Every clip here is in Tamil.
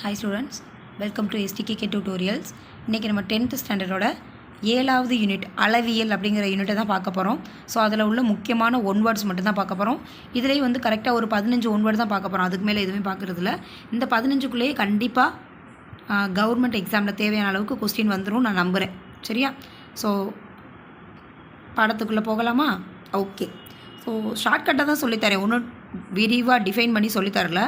Hi students, welcome to STKK Tutorials. இன்றைக்கி நம்ம 10th ஸ்டாண்டர்டோட 7வது யூனிட் அளவியல் அப்படிங்கிற யூனிட்டை தான் பார்க்க போகிறோம். ஸோ அதில் உள்ள முக்கியமான ஒன் வேர்ட்ஸ் மட்டும் தான் பார்க்க போகிறோம். இதுலேயே வந்து கரெக்டாக ஒரு 15 ஒன் வேர்டு தான் பார்க்க போகிறோம். அதுக்கு மேலே எதுவுமே பார்க்குறதில்ல. இந்த 15க்குள்ளேயே கண்டிப்பாக கவர்மெண்ட் எக்ஸாமில் தேவையான அளவுக்கு கொஸ்டின் வந்துடும் நான் நம்புகிறேன். சரியா? ஸோ பாடத்துக்குள்ளே போகலாமா? ஓகே. ஸோ ஷார்ட்கட்டாக தான் சொல்லித்தரேன், ஒன்றும் விரிவாக டிஃபைன் பண்ணி சொல்லித்தரல.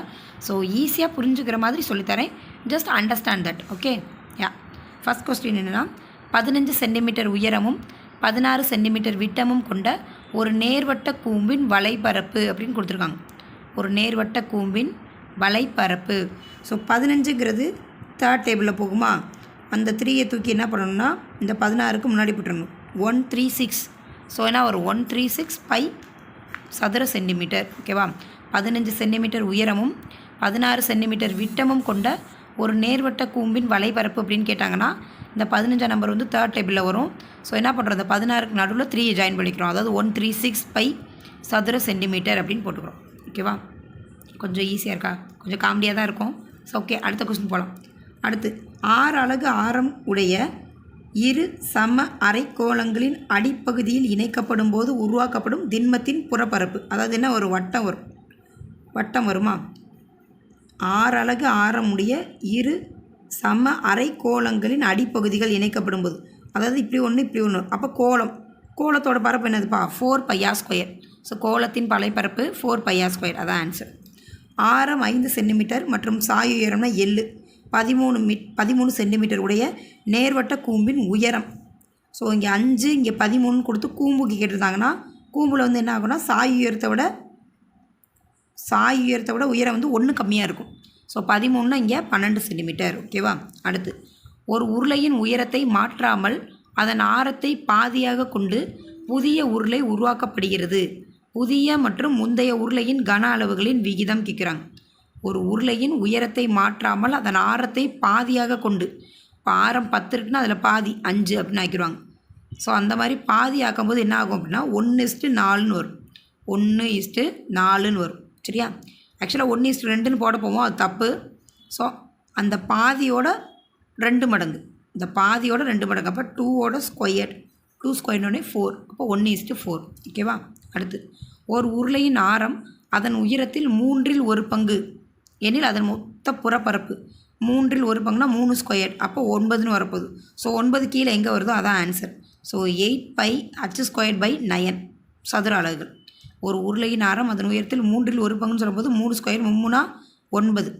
ஸோ ஈஸியாக புரிஞ்சுக்கிற மாதிரி சொல்லித்தரேன். Just understand that. Okay. Yeah, first question என்னென்னா, 15 சென்டிமீட்டர் உயரமும் 16 சென்டிமீட்டர் விட்டமும் கொண்ட ஒரு நேர்வட்ட கூம்பின் வலைப்பரப்பு அப்படின்னு கொடுத்துருக்காங்க. ஒரு நேர்வட்ட கூம்பின் வலைப்பரப்பு. ஸோ 15ங்கிறது தேர்ட் டேபிளில் போகுமா? அந்த 3யை தூக்கி என்ன பண்ணணும்னா இந்த 16க்கு முன்னாடி போட்டுடணும். 136. ஸோ என்ன ஒரு 136 பை சதுர சென்டிமீட்டர். ஓகேவா? 15 சென்டிமீட்டர் உயரமும் 16 சென்டிமீட்டர் விட்டமும் கொண்ட ஒரு நேர்வட்ட கூம்பின் வலைப்பரப்பு அப்படின்னு கேட்டாங்கன்னா இந்த 15 நம்பர் வந்து தேர்ட் டேபிளில் வரும். ஸோ என்ன பண்ணுறோம், 16க்கு நடுவில் 3 ஜாயின் பண்ணிக்கிறோம். அதாவது 136 பை சதுர சென்டிமீட்டர் அப்படின்னு போட்டுக்கிறோம். ஓகேவா? கொஞ்சம் ஈஸியாக இருக்கா? கொஞ்சம் காமெடியாக தான் இருக்கும். ஸோ ஓகே, அடுத்த கொஸ்டின் போகலாம். அடுத்து 6 அலகு ஆரம் உடைய இரு சம அரைக்கோளங்களின் அடிப்பகுதியில் இணைக்கப்படும் போது உருவாக்கப்படும் திண்மத்தின் புறப்பரப்பு. அதாவது என்ன, ஒரு வட்டம் வருமா? 6 அலகு ஆரமுடைய இரு சம அரைக்கோளங்களின் அடிப்பகுதிகள் இணைக்கப்படும் போது, அதாவது இப்படி ஒன்று இப்படி ஒன்று, அப்போ கோலத்தோட பரப்பு என்னதுப்பா? 4 பையா ஸ்கொயர். ஸோ கோலத்தின் பலைப்பரப்பு 4 பையா ஸ்கொயர். அதான் ஆன்சர். ஆரம் 5 சென்டிமீட்டர் மற்றும் சாய் உயரம்னா 13 சென்டிமீட்டர் உடைய நேர்வட்ட கூம்பின் உயரம். ஸோ இங்கே 5 இங்கே 13 கொடுத்து கூம்புக்கு கேட்டிருந்தாங்கன்னா கூம்பில் வந்து என்ன ஆகும்னா சாய் உயரத்தை விட உயரம் வந்து 1 கம்மியாக இருக்கும். ஸோ 13னா இங்கே 12 சென்டிமீட்டர். ஓகேவா? அடுத்து, ஒரு உருளையின் உயரத்தை மாற்றாமல் அதன் ஆரத்தை பாதியாக கொண்டு புதிய உருளை உருவாக்கப்படுகிறது. புதிய மற்றும் முந்தைய உருளையின் கன அளவுகளின் விகிதம் கேட்குறாங்க. ஒரு உருளையின் உயரத்தை மாற்றாமல் அதன் ஆரத்தை பாதியாக கொண்டு, இப்போ ஆரம் 10 இருக்குன்னா அதில் பாதி 5 அப்படின்னு ஆக்கிடுவாங்க. ஸோ அந்த மாதிரி பாதி ஆக்கும்போது என்ன ஆகும் அப்படின்னா 1:4ன்னு வரும். 1:4ன்னு வரும். சரியா? ஆக்சுவலாக 1:2ன்னு போட போவோம், அது தப்பு. ஸோ அந்த பாதியோட 2 மடங்கு, இந்த பாதியோட 2 மடங்கு. அப்போ 2வோட ஸ்கொயர், 2 ஸ்கொயர்னோடனே 4. அப்போ 1:4. ஓகேவா? அடுத்து, ஒரு உருளையின் ஆரம் அதன் உயரத்தில் 3 1 பங்கு எனில் அதன் மொத்த புறப்பரப்பு 3 1 பங்குனா 3 ஸ்கொயர். அப்போ 9ன்னு வரப்போகுது. ஸோ 9 கீழே எங்கே வருதோ அதான் ஆன்சர். ஸோ 8 பை h²/9 சதுர அலகுகள். ஒரு உருளையின் ஆரம் அதன் உயரத்தில் 3 1 பங்குன்னு சொல்லும்போது 3 ஸ்கொயர் 3 9.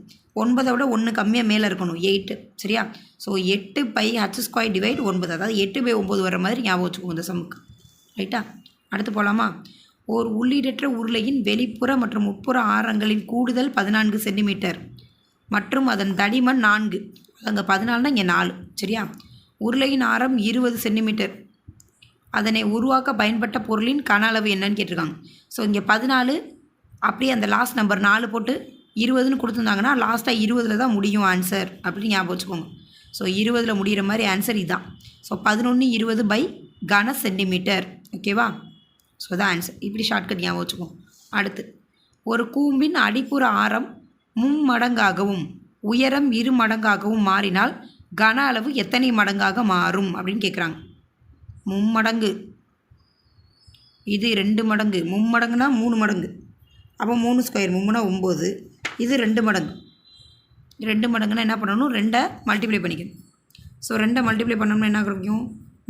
9 விட 1 கம்மியாக மேலே இருக்கணும், 8. சரியா? ஸோ 8 பை h²/9, அதாவது 8/9 வர மாதிரி ஞாபகம் வச்சுக்கோங்க இந்த சமுக்கு. ரைட்டா? அடுத்து போகலாமா? ஒரு உள்ளீடற்ற உருளையின் வெளிப்புற மற்றும் உட்புற ஆரங்களின் கூடுதல் 14 சென்டிமீட்டர் மற்றும் அதன் தடிமன் 4. அங்கே 14னா இங்கே 4. சரியா? உருளையின் ஆரம் 20 சென்டிமீட்டர். அதனை உருவாக்க பயன்பட்ட பொருளின் கன அளவு என்னன்னு கேட்டிருக்காங்க. ஸோ இங்கே 14, அப்படியே அந்த லாஸ்ட் நம்பர் 4 போட்டு 20ன்னு கொடுத்துருந்தாங்கன்னா லாஸ்ட்டாக 20ல் தான் முடியும் ஆன்சர் அப்படின்னு ஞாபகம் வச்சுக்கோங்க. ஸோ 20ல் முடிகிற மாதிரி ஆன்சர் இதுதான். ஸோ 11 20 கன சென்டிமீட்டர். ஓகேவா? ஸோ தான் ஆன்சர். இப்படி ஷார்ட்கட் ஞாபகம் வச்சுக்கோங்க. அடுத்து, ஒரு கூம்பின் அடிப்புற ஆரம் 3 மடங்காகவும் உயரம் 2 மடங்காகவும் மாறினால் கன அளவு எத்தனை மடங்காக மாறும் அப்படின்னு கேட்குறாங்க. 3 மடங்கு, இது 2 மடங்கு, 3 மடங்குனா 3 மடங்கு. அப்போ 3 ஸ்கொயர் 3னா 9. இது 2 மடங்கு. 2 மடங்குனா என்ன பண்ணணும், 2ஐ மல்டிப்ளை பண்ணிக்கணும். ஸோ 2ஐ மல்டிப்ளை பண்ணோம்னா என்ன கிடைக்கும்?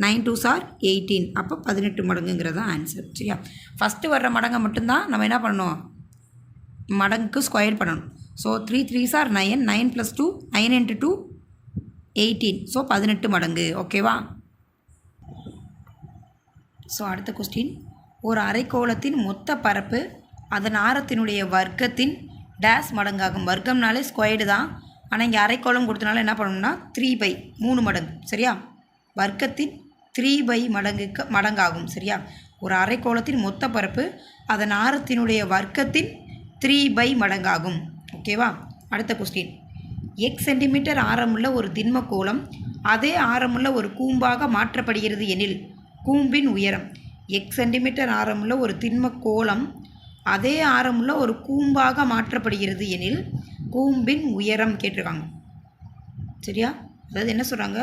9 2s are 18. அப்போ 18 மடங்குங்கிறது தான் ஆன்சர். சரியா? ஃபஸ்ட்டு வர்ற மடங்கை மட்டும்தான் நம்ம என்ன பண்ணணும், மடங்குக்கு ஸ்கொயர் பண்ணணும். So 3 3s are 9, 9 + 2 9 × 2 18. ஸோ 18 மடங்கு. ஓகேவா? ஸோ அடுத்த கொஸ்டின், ஒரு அரைக்கோளத்தின் மொத்த பரப்பு அதன் ஆரத்தினுடைய வர்க்கத்தின் டேஸ் மடங்காகும். வர்க்கம்னாலே ஸ்கொயர்டு தான், ஆனால் இங்கே அரைக்கோளம் கொடுத்தனால என்ன பண்ணணும்னா 3 மடங்கு. சரியா? வர்க்கத்தின் 3 மடங்காகும். சரியா? ஒரு அரைக்கோளத்தின் மொத்த பரப்பு அதன் ஆரத்தினுடைய வர்க்கத்தின் 3 மடங்காகும். ஓகேவா? அடுத்த கொஸ்டின், x சென்டிமீட்டர் ஆரமுள்ள ஒரு திண்மக்கோளம் அதே ஆரமுள்ள ஒரு கூம்பாக மாற்றப்படுகிறது எனில் கூம்பின் உயரம். x சென்டிமீட்டர் ஆரமுள்ள ஒரு திண்மக்கோளம் அதே ஆரமுள்ள ஒரு கூம்பாக மாற்றப்படுகிறது எனில் கூம்பின் உயரம் கேட்டிருக்காங்க. சரியா? அதாவது என்ன சொல்கிறாங்க,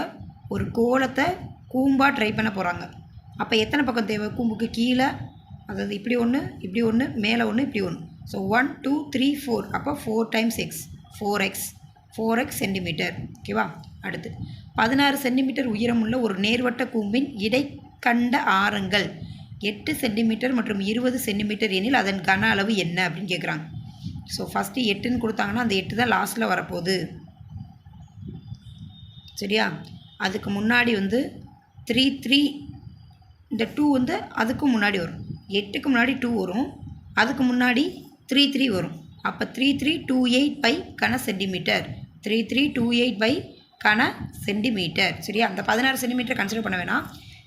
ஒரு கோலத்தை கூம்பாக ட்ரை பண்ண போகிறாங்க. அப்போ எத்தனை பக்கம் தேவை கூம்புக்கு? கீழே அதாவது இப்படி ஒன்று, இப்படி ஒன்று, மேலே ஒன்று, இப்படி ஒன்று. ஸோ 1 2 3 4, அப்போ 4 டைம்ஸ் எக்ஸ், 4x சென்டிமீட்டர். ஓகேவா? அடுத்து 16 சென்டிமீட்டர் உயரமுள்ள ஒரு நேர்வட்ட கூம்பின் இடைக்கண்ட ஆரங்கள் 8 சென்டிமீட்டர் மற்றும் 20 சென்டிமீட்டர் எனில் அதன் கன அளவு என்ன அப்படின்னு கேட்குறாங்க. ஸோ ஃபஸ்ட்டு 8ன்னு கொடுத்தாங்கன்னா அந்த 8 தான் லாஸ்ட்டில் வரப்போகுது. சரியா? அதுக்கு முன்னாடி 3 இந்த 2 அதுக்கு முன்னாடி வரும். 8க்கு முன்னாடி 2 வரும், அதுக்கு முன்னாடி 3 வரும். அப்போ 3328 பை கன சென்டிமீட்டர், 3328 பை கன சென்டிமீட்டர். சரியா? அந்த 16 சென்டிமீட்டர் கன்சிடர் பண்ண வேணாம்.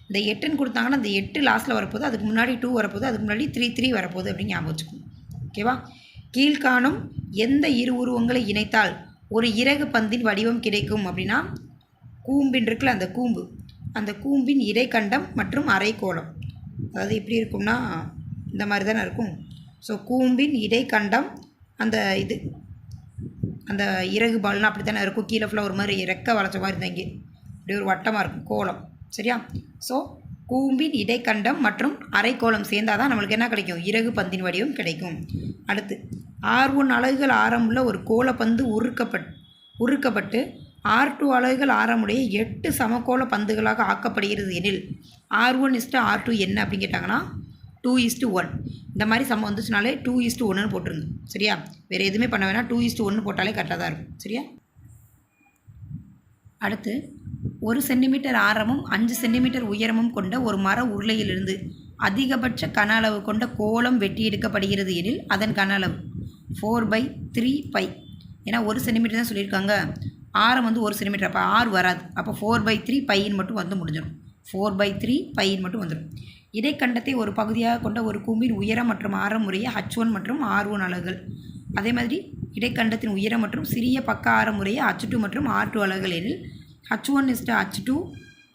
இந்த 8ன்னு கொடுத்தாங்கன்னா அந்த 8 லாஸ்ட்டில் வரப்போகுது, அதுக்கு முன்னாடி 2 வரப்போகுது, அதுக்கு முன்னாடி 3 வரப்போகுது அப்படின்னு ஞாபகம் வச்சுக்கணும். ஓகேவா? கீழ்காணும் எந்த இரு உருவங்களை இணைத்தால் ஒரு இறகு பந்தின் வடிவம் கிடைக்கும் அப்படின்னா, கூம்பின் இருக்குல்ல அந்த கூம்பின் இடைக்கண்டம் மற்றும் அரைக்கோளம். அதாவது எப்படி இருக்கும்னா இந்த மாதிரி தானே இருக்கும். ஸோ கூம்பின் இடைக்கண்டம் அந்த இறகு பால்னால் அப்படி தானே இருக்கும். கீழே ஃபுல்லாக ஒரு மாதிரி ரெக்கை வளைச்ச மாதிரி இருந்தால் இங்கே இப்படி ஒரு வட்டமாக இருக்கும் கோலம். சரியா? ஸோ கூம்பின் இடைக்கண்டம் மற்றும் அரைக்கோளம் சேர்ந்தால் தான் நம்மளுக்கு என்ன கிடைக்கும்? இறகு பந்தின் வடிவம் கிடைக்கும். அடுத்து R1 அலகுகள் ஆரமுள்ள ஒரு கோலப்பந்து உருக்கப்பட்டு R2 அலகுகள் ஆரமுடைய 8 சமகோள பந்துகளாக ஆக்கப்படுகிறது எனில் R1:R2 என்ன அப்படின்னு கேட்டாங்கன்னா 2:1. இந்த மாதிரி சமம் வந்துச்சுனாலே 2:1ன்னு போட்டுருங்க. சரியா? வேறு எதுவுமே பண்ண வேணாம், 2:1 போட்டாலே கரெக்டாக தான் இருக்கும். சரியா? அடுத்து 1 சென்டிமீட்டர் ஆரமும் 5 சென்டிமீட்டர் உயரமும் கொண்ட ஒரு மர உருளையிலிருந்து அதிகபட்ச கன அளவு கொண்ட கோலம் வெட்டி எடுக்கப்படுகிறது எனில் அதன் கன அளவு 4/3 பை. ஏன்னா 1 சென்டிமீட்டர் தான் சொல்லியிருக்காங்க, ஆரம் 1 சென்டிமீட்டர், அப்போ 6 வராது. அப்போ 4/3 பைன்னு மட்டும் முடிஞ்சிடும். 4/3 பைன்னு மட்டும் வந்துடும். இடைக்கண்டத்தை ஒரு பகுதியாக கொண்ட ஒரு கூம்பின் உயரம் மற்றும் ஆரம் முறையே H1 மற்றும் R1 அலகுகள். அதே மாதிரி இடைக்கண்டத்தின் உயரம் மற்றும் சிறிய பக்க ஆரம் முறையே H2 மற்றும் R2 அலகுகள் எனில் H1:H2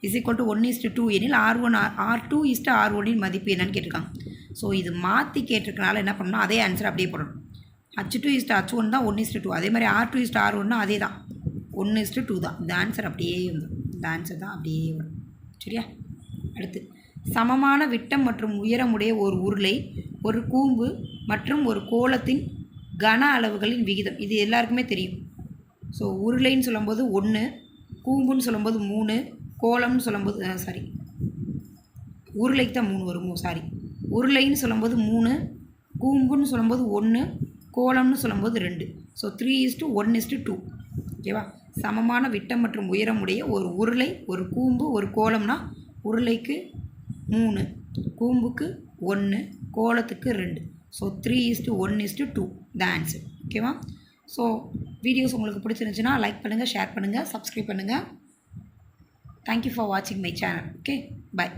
= 1:2 எனில் R2:R1 மதிப்பு என்னன்னு கேட்டிருக்காங்க. ஸோ இது மாற்றி கேட்டிருக்கனால என்ன பண்ணணும், அதே ஆன்சர் அப்படியே போடணும். H2:H1 தான் 1:2. அதே மாதிரி R2:R1 அதே தான் 1:2 தான். இந்த ஆன்சர் அப்படியே வந்துடும். இந்த ஆன்சர் தான் அப்படியே வரும். சரியா? அடுத்து சமமான விட்டம் மற்றும் உயரமுடைய ஒரு உருளை, ஒரு கூம்பு மற்றும் ஒரு கோலத்தின் கன அளவுகளின் விகிதம். இது எல்லாருக்குமே தெரியும். ஸோ உருளைன்னு சொல்லும்போது 1, கூம்புன்னு சொல்லும்போது 3, கோலம்னு சொல்லும்போது உருளைக்கு தான் 3 வரும். உருளைன்னு சொல்லும்போது 3, கூம்புன்னு சொல்லும்போது 1, கோலம்னு சொல்லும்போது 2. ஸோ 3:1:2. ஓகேவா? சமமான விட்டம் மற்றும் உயரமுடைய ஒரு உருளை, ஒரு கூம்பு, ஒரு கோலம்னா உருளைக்கு 3, கூம்புக்கு 1, கோலத்துக்கு 2. So 3:1:2 the answer. ஓகேவா? ஸோ வீடியோஸ் உங்களுக்கு பிடிச்சிருந்துச்சுன்னா லைக் பண்ணுங்கள், ஷேர் பண்ணுங்கள், சப்ஸ்கிரைப் பண்ணுங்கள். தேங்க்யூ ஃபார் வாட்சிங் மை சேனல். Okay, by.